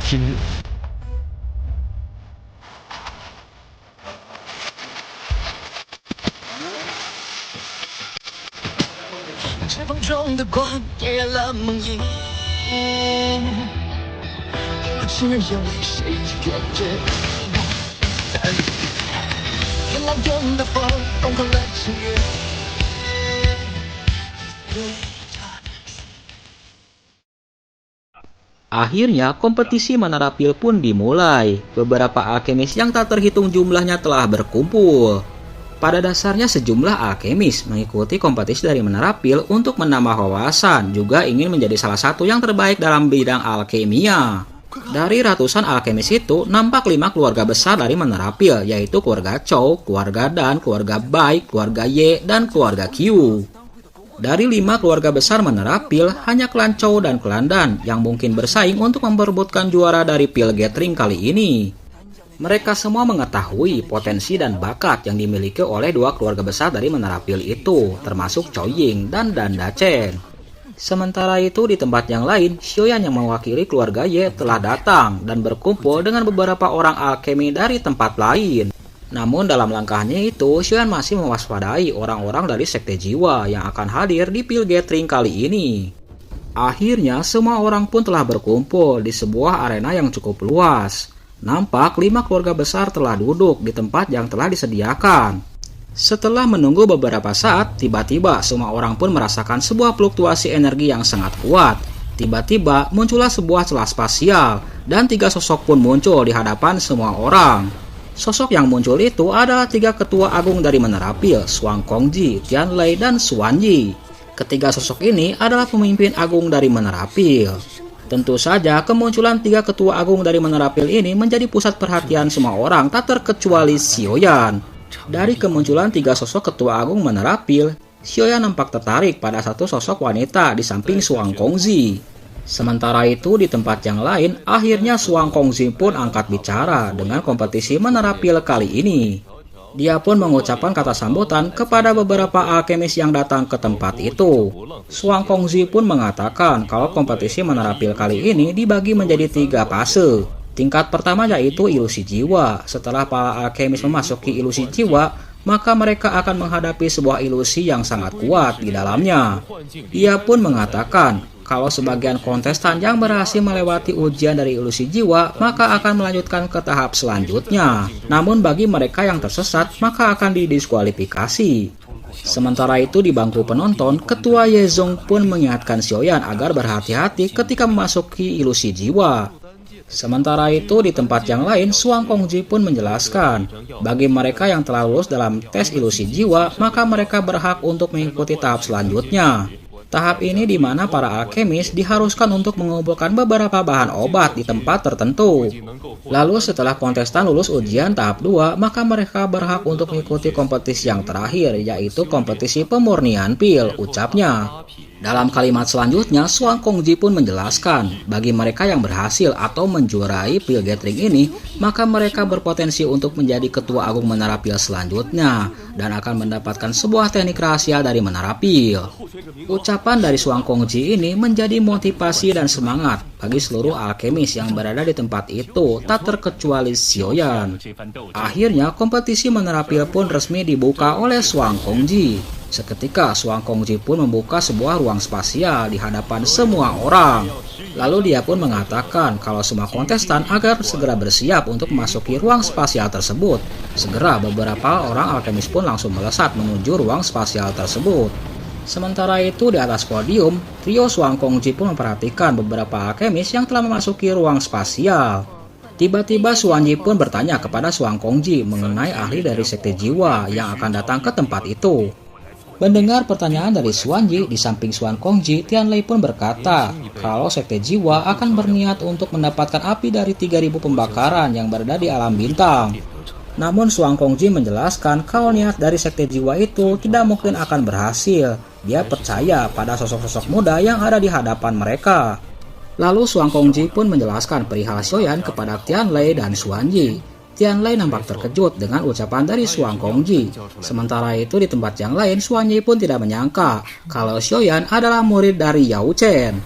今日指缝中的光点了梦呓，只有谁觉知天蓝天的风融化了情缘。Akhirnya kompetisi menarapil pun dimulai. Beberapa alkemis yang tak terhitung jumlahnya telah berkumpul. Pada dasarnya sejumlah alkemis mengikuti kompetisi dari menarapil untuk menambah wawasan, juga ingin menjadi salah satu yang terbaik dalam bidang alkemia. Dari ratusan alkemis itu, nampak 5 keluarga besar dari menarapil, yaitu keluarga Chow, keluarga Dan, keluarga Bai, keluarga Ye, dan keluarga Q. Dari 5 keluarga besar menarapil, hanya klan Chow dan klan Dan yang mungkin bersaing untuk memperebutkan juara dari Pil Gathering kali ini. Mereka semua mengetahui potensi dan bakat yang dimiliki oleh 2 keluarga besar dari menarapil itu, termasuk Chow Ying dan Dan Dacen. Sementara itu di tempat yang lain, Xiaoyan yang mewakili keluarga Ye telah datang dan berkumpul dengan beberapa orang alkemi dari tempat lain. Namun dalam langkahnya itu, Xiaoyan masih mewaspadai orang-orang dari Sekte Jiwa yang akan hadir di Pil Gathering kali ini. Akhirnya semua orang pun telah berkumpul di sebuah arena yang cukup luas. Nampak 5 keluarga besar telah duduk di tempat yang telah disediakan. Setelah menunggu beberapa saat, tiba-tiba semua orang pun merasakan sebuah fluktuasi energi yang sangat kuat. Tiba-tiba muncullah sebuah celah spasial dan 3 sosok pun muncul di hadapan semua orang. Sosok yang muncul itu adalah 3 ketua agung dari menarapil, Shuang Kongji, Tianlei, dan Xuanyi. Ketiga sosok ini adalah pemimpin agung dari menarapil. Tentu saja kemunculan 3 ketua agung dari menarapil ini menjadi pusat perhatian semua orang, tak terkecuali Xiaoyan. Dari kemunculan 3 sosok ketua agung menarapil, Xiaoyan nampak tertarik pada satu sosok wanita di samping Shuang Kongji. Sementara itu di tempat yang lain, akhirnya Shuang Kongji pun angkat bicara dengan kompetisi menarapil kali ini. Dia pun mengucapkan kata sambutan kepada beberapa alkemis yang datang ke tempat itu. Shuang Kongji pun mengatakan kalau kompetisi menarapil kali ini dibagi menjadi 3 fase. Tingkat pertama yaitu ilusi jiwa. Setelah para alkemis memasuki ilusi jiwa, maka mereka akan menghadapi sebuah ilusi yang sangat kuat di dalamnya. Ia pun mengatakan kalau sebagian kontestan yang berhasil melewati ujian dari ilusi jiwa, maka akan melanjutkan ke tahap selanjutnya. Namun bagi mereka yang tersesat, maka akan didiskualifikasi. Sementara itu di bangku penonton, Ketua Yezong pun mengingatkan Xiaoyan agar berhati-hati ketika memasuki ilusi jiwa. Sementara itu di tempat yang lain, Shuang Kongji pun menjelaskan, bagi mereka yang telah lulus dalam tes ilusi jiwa, maka mereka berhak untuk mengikuti tahap selanjutnya. Tahap ini di mana para alkemis diharuskan untuk mengumpulkan beberapa bahan obat di tempat tertentu. Lalu setelah kontestan lulus ujian tahap 2, maka mereka berhak untuk mengikuti kompetisi yang terakhir, yaitu kompetisi pemurnian pil, ucapnya. Dalam kalimat selanjutnya, Shuang Kongji pun menjelaskan, bagi mereka yang berhasil atau menjuarai Pil Gathering ini, maka mereka berpotensi untuk menjadi ketua agung menarapil selanjutnya, dan akan mendapatkan sebuah teknik rahasia dari menarapil. Ucapan dari Shuang Kongji ini menjadi motivasi dan semangat bagi seluruh alkemis yang berada di tempat itu, tak terkecuali Xiaoyan. Akhirnya, kompetisi menarapil pun resmi dibuka oleh Shuang Kongji. Seketika Shuang Kongji pun membuka sebuah ruang spasial di hadapan semua orang. Lalu dia pun mengatakan kalau semua kontestan agar segera bersiap untuk memasuki ruang spasial tersebut. Segera beberapa orang alkemis pun langsung melesat menuju ruang spasial tersebut. Sementara itu di atas podium, trio Shuang Kongji pun memperhatikan beberapa alkemis yang telah memasuki ruang spasial. Tiba-tiba Xuanyi pun bertanya kepada Shuang Kongji mengenai ahli dari Sekte Jiwa yang akan datang ke tempat itu. Mendengar pertanyaan dari Xuanyi, di samping Shuang Kongji, Tianlei pun berkata kalau Sekte Jiwa akan berniat untuk mendapatkan api dari 3000 pembakaran yang berada di alam bintang. Namun Shuang Kongji menjelaskan kalau niat dari Sekte Jiwa itu tidak mungkin akan berhasil. Dia percaya pada sosok-sosok muda yang ada di hadapan mereka. Lalu Shuang Kongji pun menjelaskan perihal Xiaoyan kepada Tianlei dan Xuanyi. Tianlei nampak terkejut dengan ucapan dari Suang Kongji. Sementara itu di tempat yang lain, Xuan Yi pun tidak menyangka kalau Xiaoyan adalah murid dari Yao Chen.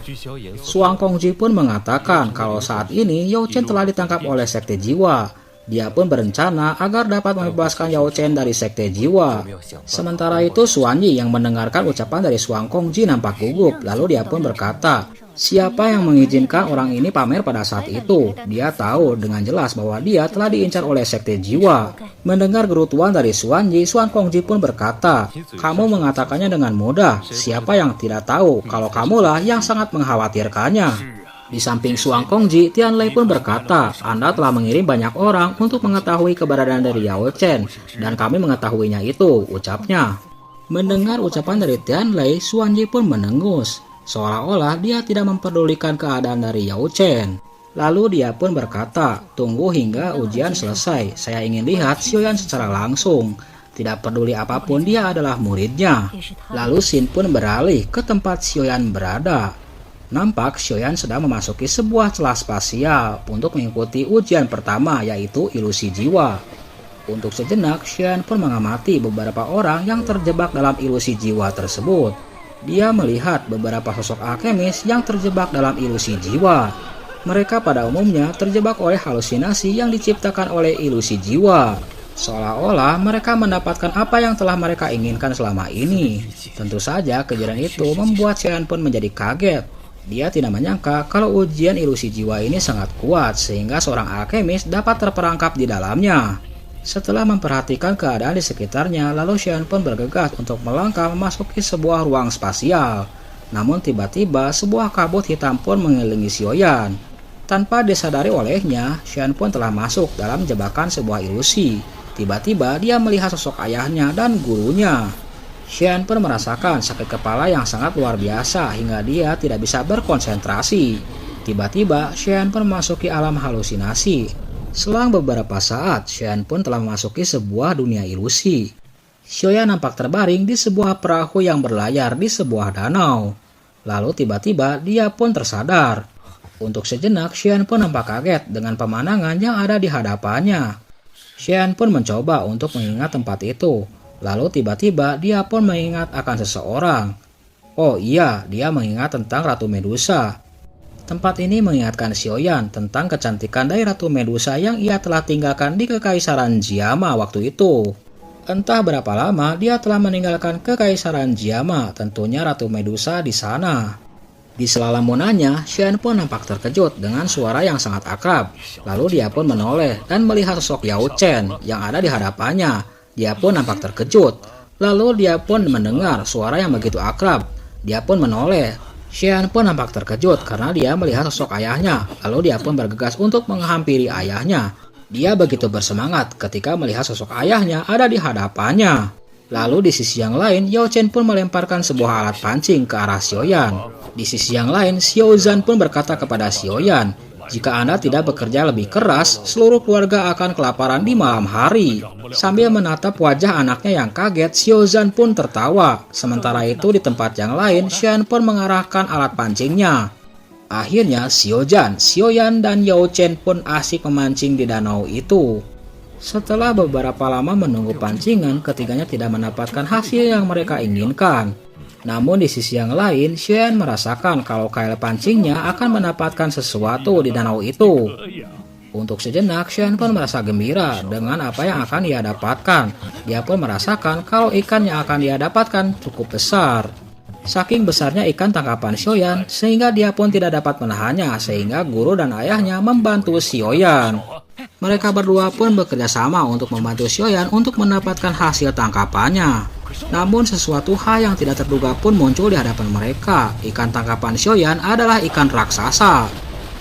Suang Kongji pun mengatakan kalau saat ini Yao Chen telah ditangkap oleh Sekte Jiwa. Dia pun berencana agar dapat membebaskan Yao Chen dari Sekte Jiwa. Sementara itu Xuan Yi yang mendengarkan ucapan dari Suang Kongji nampak gugup. Lalu dia pun berkata, siapa yang mengizinkan orang ini pamer pada saat itu? Dia tahu dengan jelas bahwa dia telah diincar oleh Sekte Jiwa. Mendengar gerutuan dari Xuan Yi, Suang Kongji pun berkata, kamu mengatakannya dengan mudah. Siapa yang tidak tahu kalau kamulah yang sangat mengkhawatirkannya? Di samping Suang Kongji, Tianlei pun berkata, Anda telah mengirim banyak orang untuk mengetahui keberadaan dari Yao Chen, dan kami mengetahuinya itu, ucapnya. Mendengar ucapan dari Tianlei, Xuan Yi pun menengus, seolah-olah dia tidak memperdulikan keadaan dari Yao Chen. Lalu dia pun berkata, tunggu hingga ujian selesai, saya ingin lihat Xiaoyan secara langsung. Tidak peduli apapun, dia adalah muridnya. Lalu Xin pun beralih ke tempat Xiaoyan berada. Nampak Xiaoyan sedang memasuki sebuah celah spasial untuk mengikuti ujian pertama, yaitu ilusi jiwa. Untuk sejenak, Xiaoyan pun mengamati beberapa orang yang terjebak dalam ilusi jiwa tersebut. Dia melihat beberapa sosok alkemis yang terjebak dalam ilusi jiwa. Mereka pada umumnya terjebak oleh halusinasi yang diciptakan oleh ilusi jiwa. Seolah-olah mereka mendapatkan apa yang telah mereka inginkan selama ini. Tentu saja kejadian itu membuat Xiaoyan pun menjadi kaget. Dia tidak menyangka kalau ujian ilusi jiwa ini sangat kuat sehingga seorang alkemis dapat terperangkap di dalamnya. Setelah memperhatikan keadaan di sekitarnya, lalu Xiaoyan pun bergegas untuk melangkah memasuki sebuah ruang spasial. Namun tiba-tiba sebuah kabut hitam pun mengelilingi Xiaoyan. Tanpa disadari olehnya, Xiaoyan pun telah masuk dalam jebakan sebuah ilusi. Tiba-tiba dia melihat sosok ayahnya dan gurunya. Xiaoyan pun merasakan sakit kepala yang sangat luar biasa hingga dia tidak bisa berkonsentrasi. Tiba-tiba Xiaoyan pun memasuki alam halusinasi. Selang beberapa saat, Xiaoyan pun telah memasuki sebuah dunia ilusi. Xiaoyan nampak terbaring di sebuah perahu yang berlayar di sebuah danau. Lalu tiba-tiba dia pun tersadar. Untuk sejenak, Xiaoyan pun nampak kaget dengan pemandangan yang ada di hadapannya. Xiaoyan pun mencoba untuk mengingat tempat itu. Lalu tiba-tiba dia pun mengingat akan seseorang. Oh iya, dia mengingat tentang Ratu Medusa. Tempat ini mengingatkan Xiaoyan tentang kecantikan dari Ratu Medusa yang ia telah tinggalkan di Kekaisaran Jiama waktu itu. Entah berapa lama dia telah meninggalkan Kekaisaran Jiama, tentunya Ratu Medusa di sana. Di sela lamunannya, Xiaoyan pun nampak terkejut dengan suara yang sangat akrab. Lalu dia pun menoleh dan melihat sosok Yao Chen yang ada di hadapannya. Dia pun nampak terkejut. Lalu dia pun mendengar suara yang begitu akrab. Dia pun menoleh. Xiaoyan pun nampak terkejut karena dia melihat sosok ayahnya. Lalu dia pun bergegas untuk menghampiri ayahnya. Dia begitu bersemangat ketika melihat sosok ayahnya ada di hadapannya. Lalu di sisi yang lain, Yao Chen pun melemparkan sebuah alat pancing ke arah Xiaoyan. Di sisi yang lain, Xiao Zhan pun berkata kepada Xiaoyan, jika Anda tidak bekerja lebih keras, seluruh keluarga akan kelaparan di malam hari. Sambil menatap wajah anaknya yang kaget, Xiao Zhan pun tertawa. Sementara itu di tempat yang lain, Xiaoyan pun mengarahkan alat pancingnya. Akhirnya Xiao Zhan, Xiaoyan, dan Yao Chen pun asik memancing di danau itu. Setelah beberapa lama menunggu pancingan, ketiganya tidak mendapatkan hasil yang mereka inginkan. Namun di sisi yang lain, Xiaoyan merasakan kalau kail pancingnya akan mendapatkan sesuatu di danau itu. Untuk sejenak, Xiaoyan pun merasa gembira dengan apa yang akan ia dapatkan. Dia pun merasakan kalau ikan yang akan dia dapatkan cukup besar. Saking besarnya ikan tangkapan Xiaoyan, sehingga dia pun tidak dapat menahannya, sehingga guru dan ayahnya membantu Xiaoyan. Mereka berdua pun bekerja sama untuk membantu Xiaoyan untuk mendapatkan hasil tangkapannya. Namun sesuatu hal yang tidak terduga pun muncul di hadapan mereka. Ikan tangkapan Xiaoyan adalah ikan raksasa.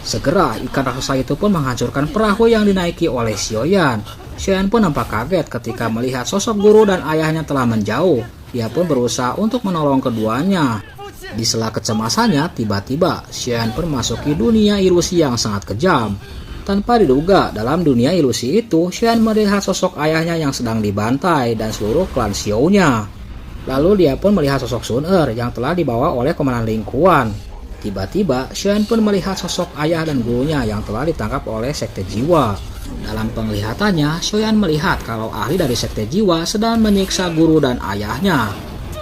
Segera ikan raksasa itu pun menghancurkan perahu yang dinaiki oleh Xiaoyan. Xiaoyan pun nampak kaget ketika melihat sosok guru dan ayahnya telah menjauh. Dia pun berusaha untuk menolong keduanya. Di sela kecemasannya, tiba-tiba Xiaoyan pun memasuki dunia ilusi yang sangat kejam. Tanpa diduga, dalam dunia ilusi itu, Xiaoyan melihat sosok ayahnya yang sedang dibantai dan seluruh klan Xiao-nya. Lalu dia pun melihat sosok Sun Er yang telah dibawa oleh Komandan Ling Quan. Tiba-tiba, Xiaoyan pun melihat sosok ayah dan gurunya yang telah ditangkap oleh Sekte Jiwa. Dalam penglihatannya, Xiaoyan melihat kalau ahli dari sekte jiwa sedang menyiksa guru dan ayahnya.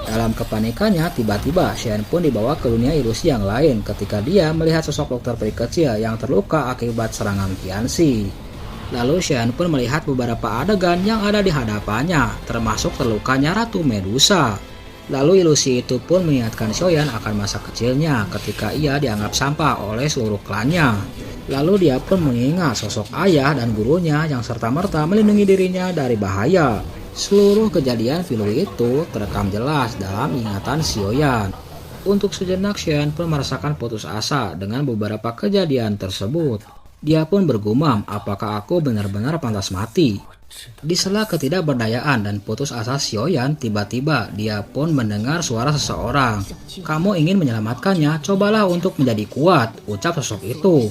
Dalam kepanikannya, tiba-tiba Xiaoyan pun dibawa ke dunia ilusi yang lain ketika dia melihat sosok dokter peri kecil yang terluka akibat serangan Tianxi. Lalu Xiaoyan pun melihat beberapa adegan yang ada di hadapannya, termasuk terlukanya Ratu Medusa. Lalu ilusi itu pun mengingatkan Xiaoyan akan masa kecilnya ketika ia dianggap sampah oleh seluruh klannya. Lalu dia pun mengingat sosok ayah dan gurunya yang serta-merta melindungi dirinya dari bahaya. Seluruh kejadian film itu terekam jelas dalam ingatan Xiaoyan. Untuk sejenak Xiaoyan pun merasakan putus asa dengan beberapa kejadian tersebut. Dia pun bergumam, apakah aku benar-benar pantas mati? Di sela ketidakberdayaan dan putus asa Xiaoyan, tiba-tiba dia pun mendengar suara seseorang. Kamu ingin menyelamatkannya, cobalah untuk menjadi kuat, ucap sosok itu.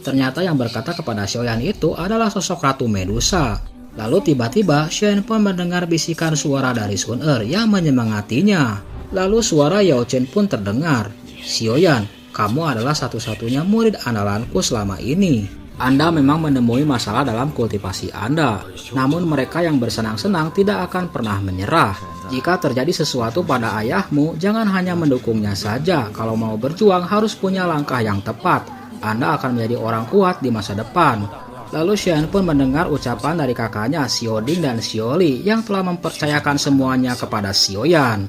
Ternyata yang berkata kepada Xiaoyan itu adalah sosok Ratu Medusa. Lalu tiba-tiba Xiaoyan pun mendengar bisikan suara dari Sun yang menyemangatinya. Lalu suara Yao Chen pun terdengar. Xiaoyan, kamu adalah satu-satunya murid andalanku selama ini. Anda memang menemui masalah dalam kultivasi Anda. Namun mereka yang bersenang-senang tidak akan pernah menyerah. Jika terjadi sesuatu pada ayahmu, jangan hanya mendukungnya saja. Kalau mau berjuang harus punya langkah yang tepat. Anda akan menjadi orang kuat di masa depan. Lalu Xiaoyan pun mendengar ucapan dari kakaknya Xiaoding dan Xiaoli yang telah mempercayakan semuanya kepada Xiaoyan.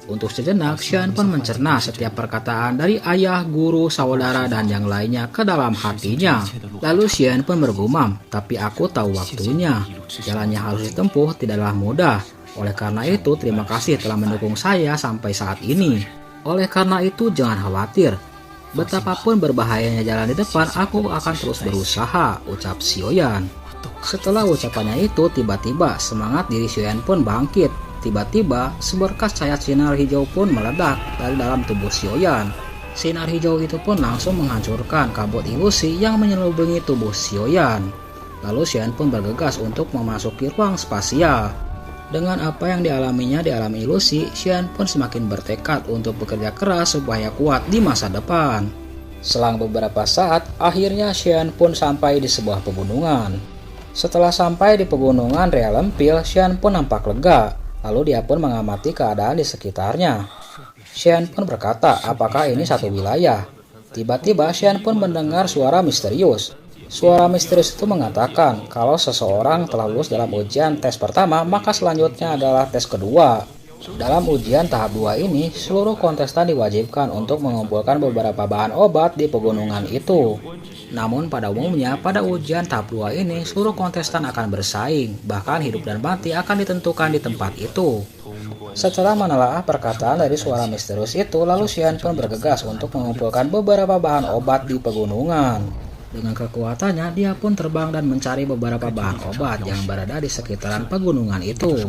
Untuk sejenak, Xiaoyan pun mencerna setiap perkataan dari ayah, guru, saudara, dan yang lainnya ke dalam hatinya. Lalu Xiaoyan pun bergumam, tapi aku tahu waktunya. Jalannya harus ditempuh tidaklah mudah. Oleh karena itu, terima kasih telah mendukung saya sampai saat ini. Oleh karena itu, jangan khawatir. Betapapun berbahayanya jalan di depan, aku akan terus berusaha, ucap Xiaoyan. Setelah ucapannya itu, tiba-tiba semangat diri Xiaoyan pun bangkit. Tiba-tiba, seberkas cahaya sinar hijau pun meledak dari dalam tubuh Xiaoyan. Sinar hijau itu pun langsung menghancurkan kabut ilusi yang menyelubungi tubuh Xiaoyan. Lalu Xiaoyan pun bergegas untuk memasuki ruang spasial. Dengan apa yang dialaminya di alam ilusi, Xiaoyan pun semakin bertekad untuk bekerja keras supaya kuat di masa depan. Selang beberapa saat, akhirnya Xiaoyan pun sampai di sebuah pegunungan. Setelah sampai di pegunungan Realempil, Xiaoyan pun nampak lega. Lalu dia pun mengamati keadaan di sekitarnya. Xiaoyan pun berkata, apakah ini satu wilayah? Tiba-tiba Xiaoyan pun mendengar suara misterius. Suara misterius itu mengatakan kalau seseorang telah lulus dalam ujian tes pertama, maka selanjutnya adalah tes kedua. Dalam ujian tahap 2 ini, seluruh kontestan diwajibkan untuk mengumpulkan beberapa bahan obat di pegunungan itu. Namun pada umumnya, pada ujian tahap 2 ini, seluruh kontestan akan bersaing, bahkan hidup dan mati akan ditentukan di tempat itu. Setelah menelaah perkataan dari suara misterius itu, lalu Xiaoyan pun bergegas untuk mengumpulkan beberapa bahan obat di pegunungan. Dengan kekuatannya, dia pun terbang dan mencari beberapa bahan obat yang berada di sekitaran pegunungan itu.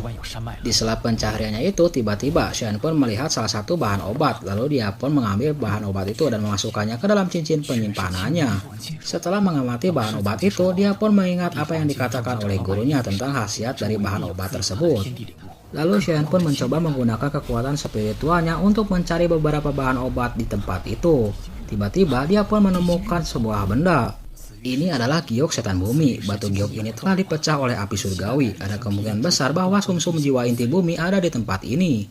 Di sela pencariannya itu, tiba-tiba Xiaoyan pun melihat salah satu bahan obat, lalu dia pun mengambil bahan obat itu dan memasukkannya ke dalam cincin penyimpanannya. Setelah mengamati bahan obat itu, dia pun mengingat apa yang dikatakan oleh gurunya tentang khasiat dari bahan obat tersebut. Lalu Xiaoyan pun mencoba menggunakan kekuatan spiritualnya untuk mencari beberapa bahan obat di tempat itu. Tiba-tiba dia pun menemukan sebuah benda. Ini adalah giok setan bumi. Batu giok ini telah dipecah oleh api surgawi. Ada kemungkinan besar bahwa sumsum jiwa inti bumi ada di tempat ini.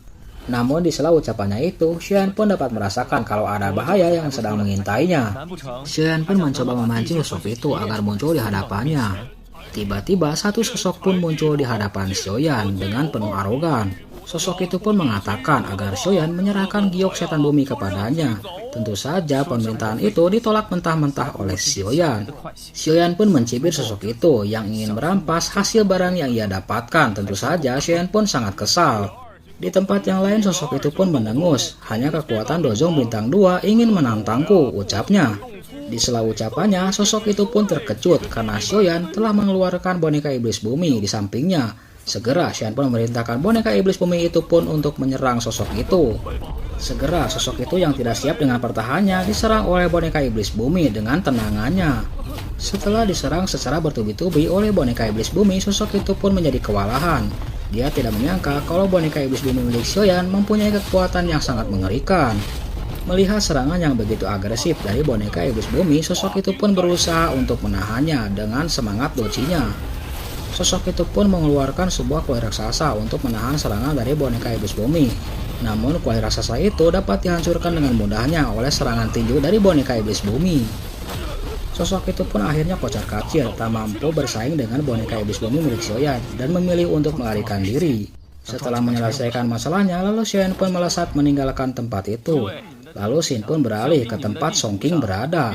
Namun di sela ucapannya itu, Xiaoyan pun dapat merasakan kalau ada bahaya yang sedang mengintainya. Xiaoyan pun mencoba memancing sosok itu agar muncul di hadapannya. Tiba-tiba satu sosok pun muncul di hadapan Xiaoyan dengan penuh arogan. Sosok itu pun mengatakan agar Xiaoyan menyerahkan giok setan bumi kepadanya. Tentu saja pemerintahan itu ditolak mentah-mentah oleh Xiaoyan. Xiaoyan pun mencibir sosok itu yang ingin merampas hasil barang yang ia dapatkan. Tentu saja Xiaoyan pun sangat kesal. Di tempat yang lain sosok itu pun mendengus. Hanya kekuatan Dozong bintang 2 ingin menantangku, ucapnya. Di sela ucapannya, sosok itu pun terkejut karena Xiaoyan telah mengeluarkan boneka iblis bumi di sampingnya. Segera Xiaoyan pun memerintahkan boneka iblis bumi itu pun untuk menyerang sosok itu. Segera sosok itu yang tidak siap dengan pertahanannya diserang oleh boneka iblis bumi dengan tenangannya. Setelah diserang secara bertubi-tubi oleh boneka iblis bumi, sosok itu pun menjadi kewalahan. Dia tidak menyangka kalau boneka iblis bumi milik Xiaoyan mempunyai kekuatan yang sangat mengerikan. Melihat serangan yang begitu agresif dari boneka iblis bumi, sosok itu pun berusaha untuk menahannya dengan semangat docinya. Sosok itu pun mengeluarkan sebuah kuil raksasa untuk menahan serangan dari boneka iblis bumi. Namun kuil raksasa itu dapat dihancurkan dengan mudahnya oleh serangan tinju dari boneka iblis bumi. Sosok itu pun akhirnya kocar kacir, tak mampu bersaing dengan boneka iblis bumi milik Xiaoyan dan memilih untuk melarikan diri. Setelah menyelesaikan masalahnya, lalu Xiaoyan pun melesat meninggalkan tempat itu. Lalu Xin pun beralih ke tempat Song King berada.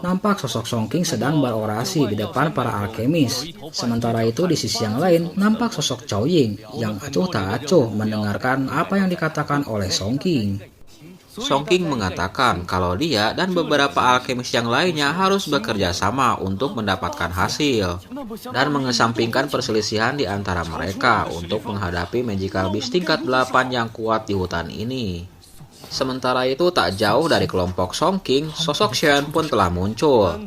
Nampak sosok Song King sedang berorasi di depan para alkemis. Sementara itu di sisi yang lain, nampak sosok Cao Ying yang acuh tak acuh mendengarkan apa yang dikatakan oleh Song King. Song King mengatakan kalau dia dan beberapa alkemis yang lainnya harus bekerja sama untuk mendapatkan hasil dan mengesampingkan perselisihan di antara mereka untuk menghadapi Magical Beast tingkat 8 yang kuat di hutan ini. Sementara itu tak jauh dari kelompok Song King, sosok Xiaoyan pun telah muncul.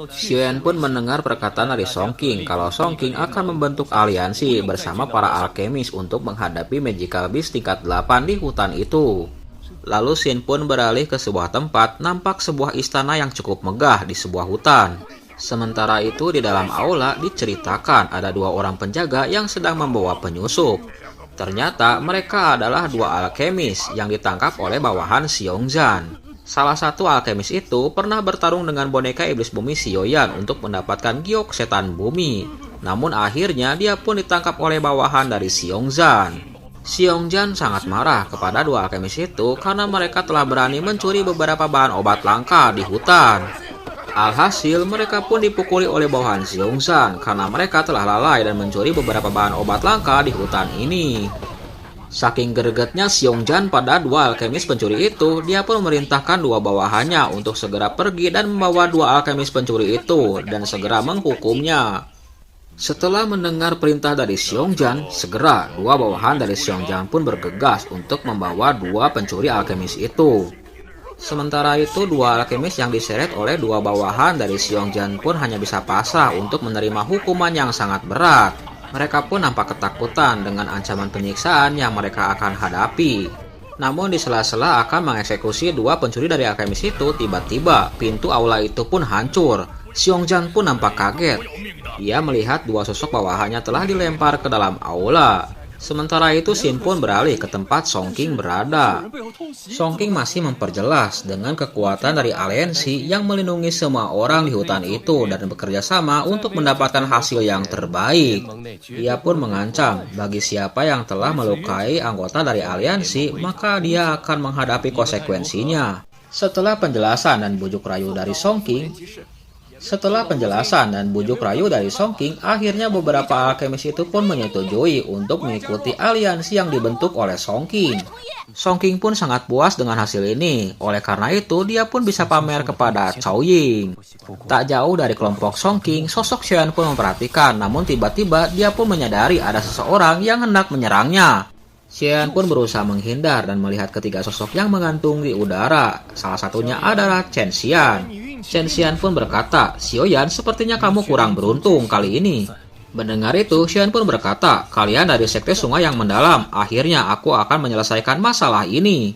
Xiaoyan pun mendengar perkataan dari Song King kalau Song King akan membentuk aliansi bersama para alkemis untuk menghadapi Magical Beast tingkat 8 di hutan itu. Lalu Xin pun beralih ke sebuah tempat, nampak sebuah istana yang cukup megah di sebuah hutan. Sementara itu di dalam aula diceritakan ada 2 orang penjaga yang sedang membawa penyusup. Ternyata mereka adalah 2 alkemis yang ditangkap oleh bawahan Xiongzhan. Salah satu alkemis itu pernah bertarung dengan boneka iblis bumi Xiaoyan untuk mendapatkan giok setan bumi. Namun akhirnya dia pun ditangkap oleh bawahan dari Xiongzhan. Xiongzhan sangat marah kepada 2 alkemis itu karena mereka telah berani mencuri beberapa bahan obat langka di hutan. Alhasil mereka pun dipukuli oleh bawahan Xiongzhan karena mereka telah lalai dan mencuri beberapa bahan obat langka di hutan ini. Saking gregetnya Xiongzhan pada 2 alkemis pencuri itu, dia pun memerintahkan 2 bawahannya untuk segera pergi dan membawa 2 alkemis pencuri itu dan segera menghukumnya. Setelah mendengar perintah dari Xiongzhan, segera 2 bawahan dari Xiongzhan pun bergegas untuk membawa 2 pencuri alkemis itu. Sementara itu 2 alkemis yang diseret oleh 2 bawahan dari Xiongzhan pun hanya bisa pasrah untuk menerima hukuman yang sangat berat. Mereka pun nampak ketakutan dengan ancaman penyiksaan yang mereka akan hadapi. Namun di sela-sela akan mengeksekusi 2 pencuri dari alkemis itu, tiba-tiba pintu aula itu pun hancur. Xiongzhan pun nampak kaget. Dia melihat 2 sosok bawahannya telah dilempar ke dalam aula. Sementara itu Xin pun beralih ke tempat Song King berada. Song King masih memperjelas dengan kekuatan dari aliansi yang melindungi semua orang di hutan itu dan bekerja sama untuk mendapatkan hasil yang terbaik. Dia pun mengancam bagi siapa yang telah melukai anggota dari aliansi, maka dia akan menghadapi konsekuensinya. Setelah penjelasan dan bujuk rayu dari Song King, akhirnya beberapa alkemis itu pun menyetujui untuk mengikuti aliansi yang dibentuk oleh Song King. Song King pun sangat puas dengan hasil ini, oleh karena itu dia pun bisa pamer kepada Cao Ying. Tak jauh dari kelompok Song King, sosok Xiaoyan pun memperhatikan, namun tiba-tiba dia pun menyadari ada seseorang yang hendak menyerangnya. Xiaoyan pun berusaha menghindar dan melihat ketiga sosok yang menggantung di udara. Salah satunya adalah Chen Xian. Chen Xian pun berkata, "Xiaoyan, sepertinya kamu kurang beruntung kali ini." Mendengar itu, Xiaoyan pun berkata, "Kalian dari sekte sungai yang mendalam, akhirnya aku akan menyelesaikan masalah ini."